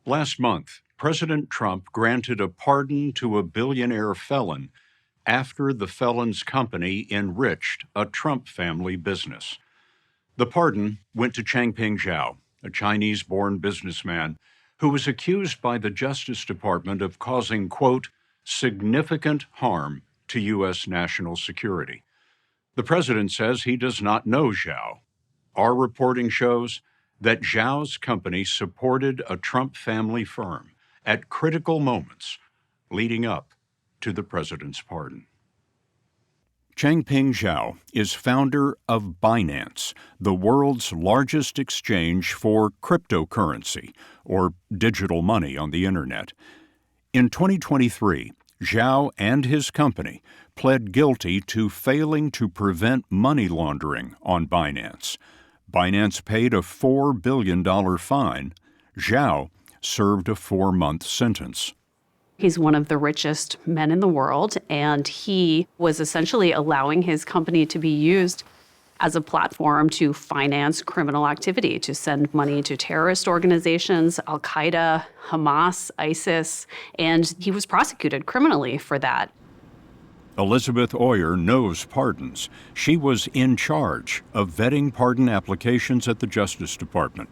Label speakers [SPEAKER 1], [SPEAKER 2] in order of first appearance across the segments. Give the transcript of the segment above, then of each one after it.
[SPEAKER 1] Last month, President Trump granted a pardon to a billionaire felon after the felon's company enriched a Trump family business. The pardon went to Changping Zhao, a Chinese-born businessman who was accused by the Justice Department of causing, quote, significant harm to U.S. national security. The president says he does not know Zhao. Our reporting shows that Zhao's company supported a Trump family firm at critical moments leading up to the president's pardon. Changping Zhao is founder of Binance, the world's largest exchange for cryptocurrency, or digital money on the internet. In 2023, Zhao and his company pled guilty to failing to prevent money laundering on Binance. Binance paid a $4 billion fine. Zhao served a 4-month sentence.
[SPEAKER 2] He's one of the richest men in the world, and he was essentially allowing his company to be used as a platform to finance criminal activity, to send money to terrorist organizations, Al-Qaeda, Hamas, ISIS, and he was prosecuted criminally for that.
[SPEAKER 1] Elizabeth Oyer knows pardons. She was in charge of vetting pardon applications at the Justice Department.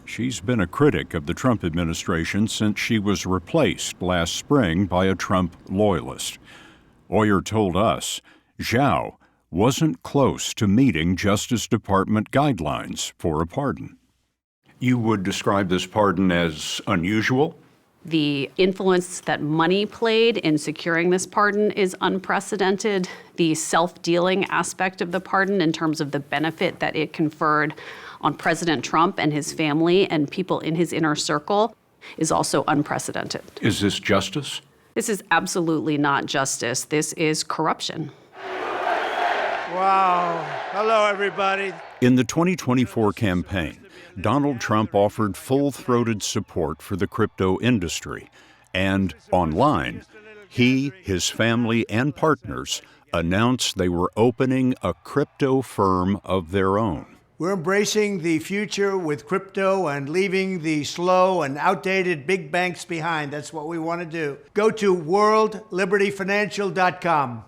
[SPEAKER 1] She's been a critic of the Trump administration since she was replaced last spring by a Trump loyalist. Oyer told us Zhao wasn't close to meeting Justice Department guidelines for a pardon. You would describe this pardon as unusual?
[SPEAKER 2] The influence that money played in securing this pardon is unprecedented. The self-dealing aspect of the pardon in terms of the benefit that it conferred on President Trump and his family and people in his inner circle is also unprecedented.
[SPEAKER 1] Is this justice?
[SPEAKER 2] This is absolutely not justice. This is corruption.
[SPEAKER 3] Wow. Hello, everybody.
[SPEAKER 1] In the 2024 campaign, Donald Trump offered full-throated support for the crypto industry. And online, he, his family, and partners announced they were opening a crypto firm of their own.
[SPEAKER 3] We're embracing the future with crypto and leaving the slow and outdated big banks behind. That's what we want to do. Go to worldlibertyfinancial.com.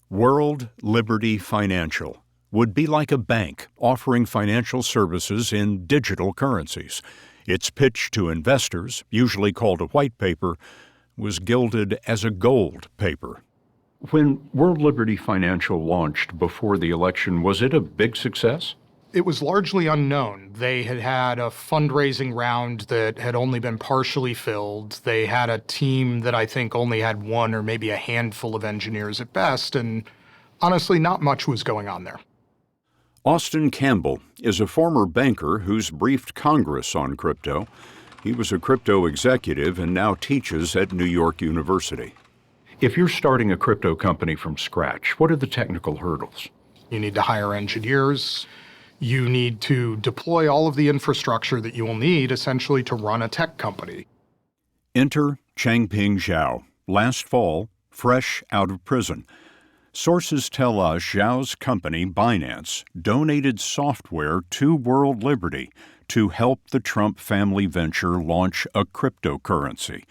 [SPEAKER 1] World Liberty Financial would be like a bank offering financial services in digital currencies. Its pitch to investors, usually called a white paper, was gilded as a gold paper. When World Liberty Financial launched before the election, was it a big success?
[SPEAKER 4] It was largely unknown. They had had a fundraising round that had only been partially filled. They had a team that I think only had one or maybe a handful of engineers at best, and honestly, not much was going on there.
[SPEAKER 1] Austin Campbell is a former banker who's briefed Congress on crypto. He was a crypto executive and now teaches at New York University. If you're starting a crypto company from scratch, what are the technical hurdles?
[SPEAKER 4] You need to hire engineers. You need to deploy all of the infrastructure that you will need essentially to run a tech company.
[SPEAKER 1] Enter Changping Zhao, last fall, fresh out of prison. Sources tell us Zhao's company, Binance, donated software to World Liberty to help the Trump family venture launch a cryptocurrency.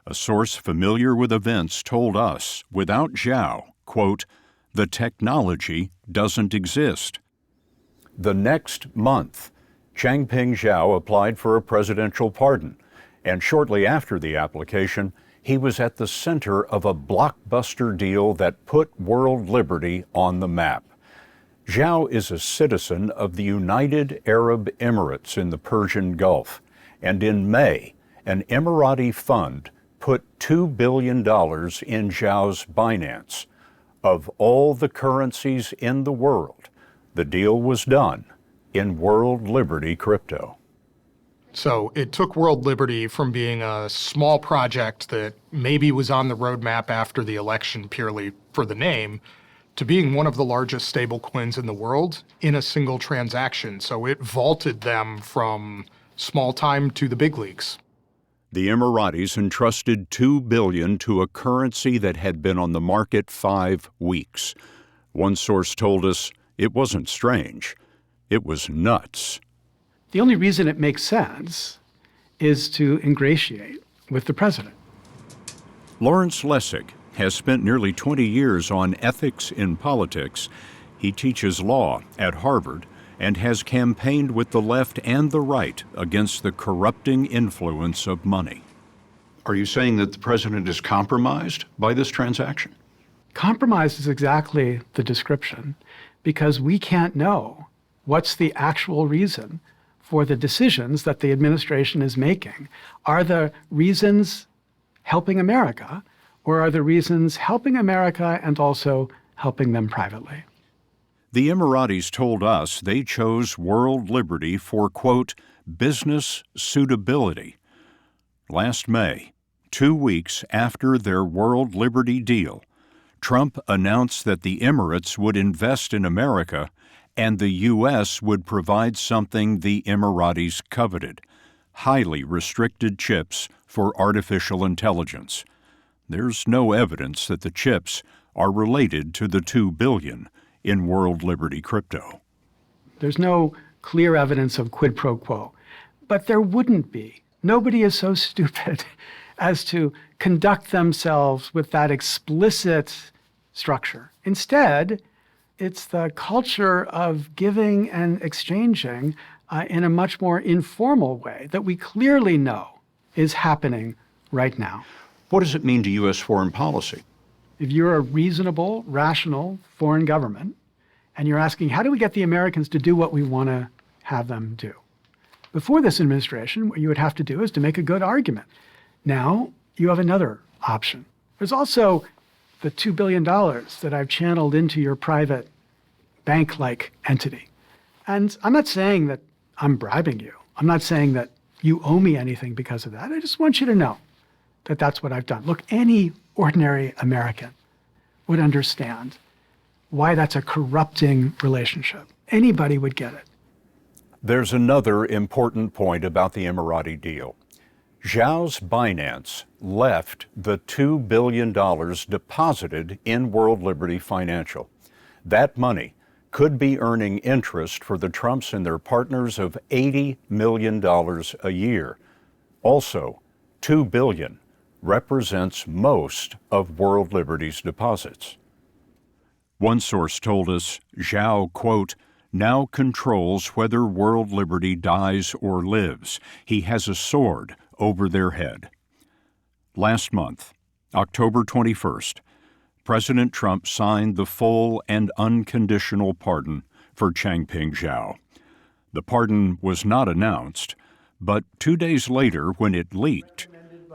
[SPEAKER 1] A source familiar with events told us, without Zhao, quote, the technology doesn't exist. The next month, Changping Zhao applied for a presidential pardon, and shortly after the application, he was at the center of a blockbuster deal that put World Liberty on the map. Zhao is a citizen of the United Arab Emirates in the Persian Gulf, and in May, an Emirati fund put $2 billion in Zhao's Binance. Of all the currencies in the world, the deal was done in World Liberty crypto.
[SPEAKER 4] So it took World Liberty from being a small project that maybe was on the roadmap after the election purely for the name to being one of the largest stablecoins in the world in a single transaction. So it vaulted them from small time to the big leagues.
[SPEAKER 1] The Emiratis entrusted $2 billion to a currency that had been on the market 5 weeks. One source told us it wasn't strange, it was nuts.
[SPEAKER 5] The only reason it makes sense is to ingratiate with the president.
[SPEAKER 1] Lawrence Lessig has spent nearly 20 years on ethics in politics. He teaches law at Harvard and has campaigned with the left and the right against the corrupting influence of money. Are you saying that the president is compromised by this transaction?
[SPEAKER 5] Compromise is exactly the description, because we can't know what's the actual reason for the decisions that the administration is making. Are the reasons helping America, or are the reasons helping America and also helping them privately?
[SPEAKER 1] The Emiratis told us they chose world liberty for, quote, business suitability. Last May, 2 weeks after their world liberty deal, Trump announced that the Emirates would invest in America and the U.S. would provide something the Emiratis coveted: highly restricted chips for artificial intelligence. There's no evidence that the chips are related to the $2 billion in world liberty crypto.
[SPEAKER 5] There's no clear evidence of quid pro quo, but there wouldn't be. Nobody is so stupid as to conduct themselves with that explicit structure. Instead, it's the culture of giving and exchanging in a much more informal way that we clearly know is happening right now.
[SPEAKER 1] What does it mean to U.S. foreign policy?
[SPEAKER 5] If you're a reasonable, rational foreign government, and you're asking, how do we get the Americans to do what we want to have them do? Before this administration, what you would have to do is to make a good argument. Now, you have another option. There's also the $2 billion that I've channeled into your private bank-like entity. And I'm not saying that I'm bribing you. I'm not saying that you owe me anything because of that. I just want you to know that that's what I've done. Look, any ordinary American would understand why that's a corrupting relationship. Anybody would get it.
[SPEAKER 1] There's another important point about the Emirati deal. Zhao's Binance left the $2 billion deposited in World Liberty Financial. That money could be earning interest for the Trumps and their partners of $80 million a year. Also, $2 billion represents most of World Liberty's deposits. One source told us Zhao, quote, now controls whether World Liberty dies or lives. He has a sword over their head. Last month, October 21st, President Trump signed the full and unconditional pardon for Changping Zhao. The pardon was not announced, but 2 days later, when it leaked,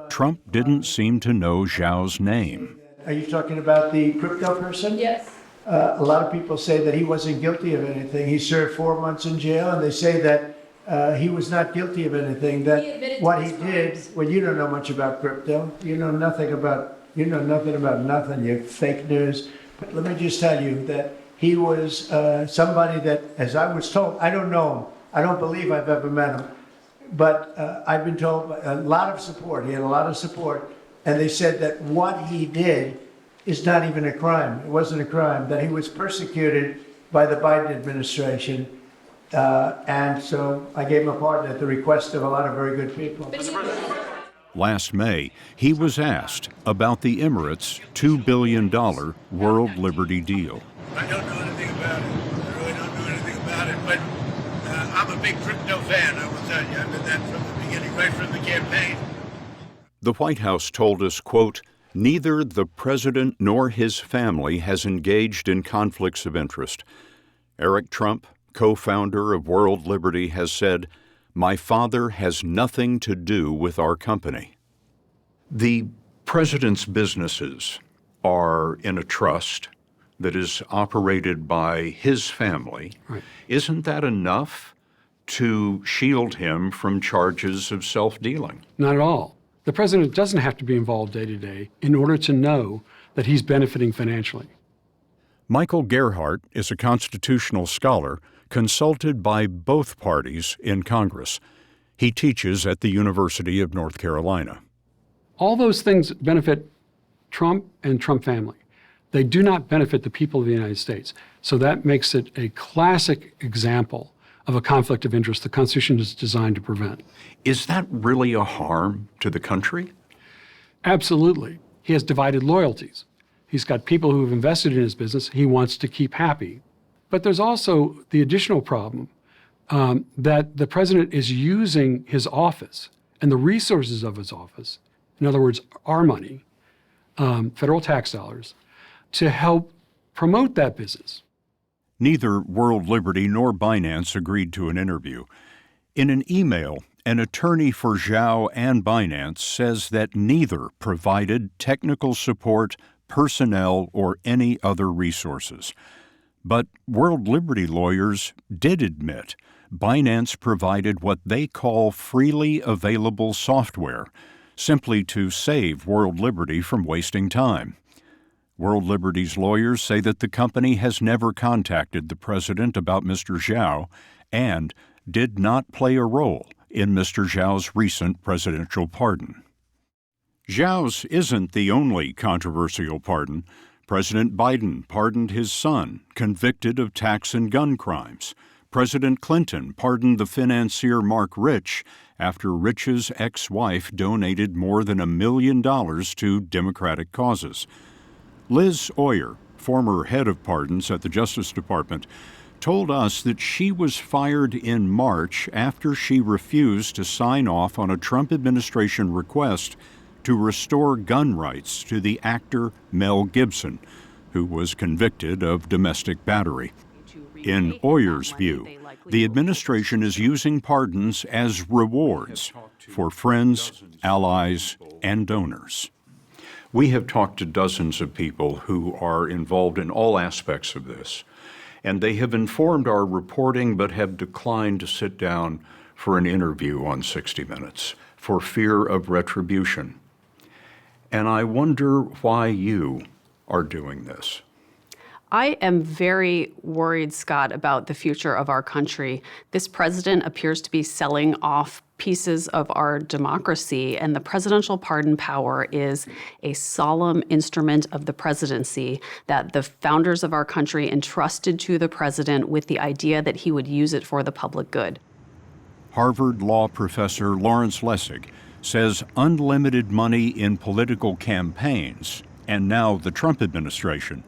[SPEAKER 1] Trump didn't seem to know Zhao's name.
[SPEAKER 3] Are you talking about the crypto person?
[SPEAKER 6] Yes.
[SPEAKER 3] A lot of people say that he wasn't guilty of anything. He served 4 months in jail, and they say that he was not guilty of anything. That what he did, well, you don't know much about crypto. You know nothing about nothing. You fake news. But let me just tell you that he was somebody that, as I was told, I don't know him. I don't believe I've ever met him. But I've been told a lot of support. He had a lot of support. And they said that what he did is not even a crime. It wasn't a crime. That he was persecuted by the Biden administration. And so I gave him a pardon at the request of a lot of very good people.
[SPEAKER 1] Last May, he was asked about the Emirates' $2 billion World Liberty deal.
[SPEAKER 7] I don't know anything about it. I really don't know anything about it. But I'm a big crypto fan, I will tell you. I've been that from the beginning, right from the campaign.
[SPEAKER 1] The White House told us, quote, neither the president nor his family has engaged in conflicts of interest. Eric Trump, co-founder of World Liberty, has said, my father has nothing to do with our company. The president's businesses are in a trust that is operated by his family.
[SPEAKER 5] Right.
[SPEAKER 1] Isn't that enough to shield him from charges of self-dealing?
[SPEAKER 8] Not at all. The president doesn't have to be involved day to day in order to know that he's benefiting financially.
[SPEAKER 1] Michael Gerhardt is a constitutional scholar consulted by both parties in Congress. He teaches at the University of North Carolina.
[SPEAKER 8] All those things benefit Trump and Trump family. They do not benefit the people of the United States. So that makes it a classic example of a conflict of interest the Constitution is designed to prevent.
[SPEAKER 1] Is that really a harm to the country?
[SPEAKER 8] Absolutely. He has divided loyalties. He's got people who have invested in his business he wants to keep happy. But there's also the additional problem that the president is using his office and the resources of his office, in other words, our money, federal tax dollars, to help promote that business.
[SPEAKER 1] Neither World Liberty nor Binance agreed to an interview. In an email, an attorney for Zhao and Binance says that neither provided technical support, personnel, or any other resources. But World Liberty lawyers did admit Binance provided what they call freely available software, simply to save World Liberty from wasting time. World Liberty's lawyers say that the company has never contacted the president about Mr. Zhao and did not play a role in Mr. Zhao's recent presidential pardon. Zhao's isn't the only controversial pardon. President Biden pardoned his son, convicted of tax and gun crimes. President Clinton pardoned the financier Mark Rich after Rich's ex-wife donated more than $1 million to Democratic causes. Liz Oyer, former head of pardons at the Justice Department, told us that she was fired in March after she refused to sign off on a Trump administration request to restore gun rights to the actor Mel Gibson, who was convicted of domestic battery. In Oyer's view, the administration is using pardons as rewards for friends, allies, and donors. We have talked to dozens of people who are involved in all aspects of this, and they have informed our reporting but have declined to sit down for an interview on 60 Minutes for fear of retribution. And I wonder why you are doing this.
[SPEAKER 2] I am very worried, Scott, about the future of our country. This president appears to be selling off pieces of our democracy, and the presidential pardon power is a solemn instrument of the presidency that the founders of our country entrusted to the president with the idea that he would use it for the public good.
[SPEAKER 1] Harvard law professor Lawrence Lessig says unlimited money in political campaigns, and now the Trump administration,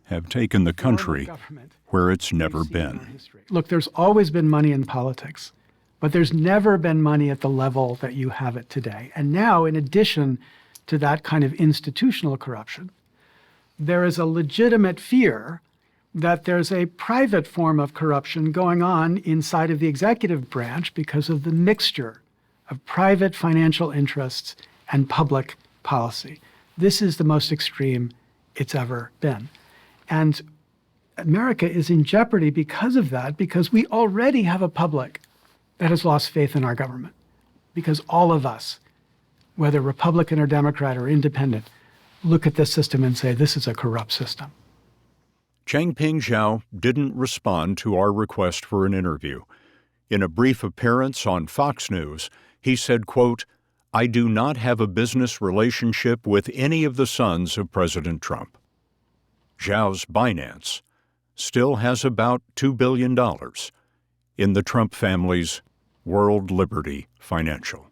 [SPEAKER 1] have taken the country where it's never been.
[SPEAKER 5] Look, there's always been money in politics, but there's never been money at the level that you have it today. And now, in addition to that kind of institutional corruption, there is a legitimate fear that there's a private form of corruption going on inside of the executive branch because of the mixture of private financial interests and public policy. This is the most extreme it's ever been. And America is in jeopardy because of that, because we already have a public that has lost faith in our government. Because all of us, whether Republican or Democrat or independent, look at this system and say, this is a corrupt system.
[SPEAKER 1] Changping Zhao didn't respond to our request for an interview. In a brief appearance on Fox News, he said, quote, "I do not have a business relationship with any of the sons of President Trump." Zhao's Binance still has about $2 billion in the Trump family's World Liberty Financial.